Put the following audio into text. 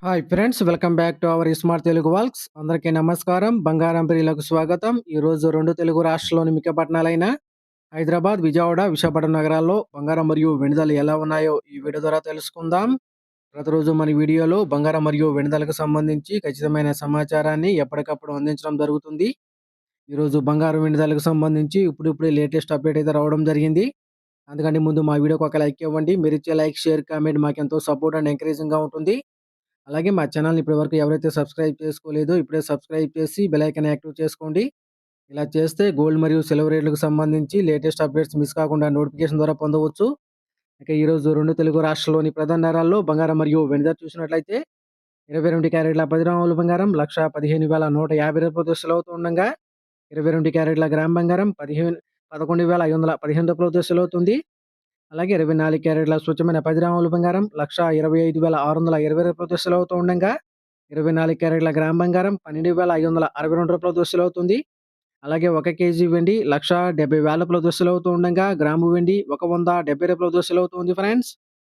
Hi friends, welcome back to our smart Telugu walks. అందరికీ నమస్కారం. బంగారం ప్రియులకు స్వాగతం. ఈరోజు రెండు తెలుగు రాష్ట్రాల్లోని ముఖ్య పట్టణాలైన హైదరాబాద్, విజయవాడ, విశాఖపట్నం నగరాల్లో బంగారం మరియు వెండి ధరలు ఎలా ఉన్నాయో ఈ వీడియో ద్వారా తెలుసుకుందాం. ప్రతిరోజు మన వీడియోలో బంగారం మరియు వెండి ధరలకు సంబంధించి ఖచ్చితమైన సమాచారాన్ని ఎప్పటికప్పుడు అందించడం జరుగుతుంది. ఈరోజు బంగారం వెండి ధరలకు సంబంధించి ఇప్పుడిప్పుడే లేటెస్ట్ అప్డేట్ అయితే రావడం జరిగింది. అందుకని ముందు మా వీడియోకి ఒక లైక్ ఇవ్వండి. మీరు ఇచ్చే లైక్, షేర్, కామెంట్ మాకెంతో సపోర్ట్ అండ్ ఎంకరేజింగ్‌గా ఉంటుంది. అలాగే మా ఛానల్‌ని ఇప్పటివరకు ఎవరైతే సబ్స్క్రైబ్ చేసుకోలేదో ఇప్పుడే సబ్స్క్రైబ్ చేసి బెల్ ఐకాన్ యాక్టివ్ చేసుకోండి. ఇలా చేస్తే గోల్డ్ మరియు సిల్వర్ రేట్లకు సంబంధించి లేటెస్ట్ అప్డేట్స్ మిస్ కాకుండా నోటిఫికేషన్ ద్వారా పొందవచ్చు. ఇక ఈరోజు రెండు తెలుగు రాష్ట్రాల్లోని ప్రధాన నగరాల్లో బంగారం మరియు వెండి ధర చూసినట్లయితే 22 క్యారెట్ల 10 గ్రాముల బంగారం రూ. 1,15,150 అవుతూ ఉండగా, 22 క్యారెట్ల గ్రామ్ బంగారం 11,515 అవుతుంది. అలాగే 24 క్యారెట్ల స్వచ్ఛమైన 10 గ్రాముల బంగారం రూ. 1,25,620 అవుతూ ఉండగా, 24 క్యారెట్ల గ్రామ్ బంగారం రూ. 12,562 అవుతుంది. అలాగే 1 కేజీ వెండి రూ. 1,70,000 అవుతూ ఉండగా, గ్రాము వెండి రూ. 170 అవుతుంది ఫ్రెండ్స్.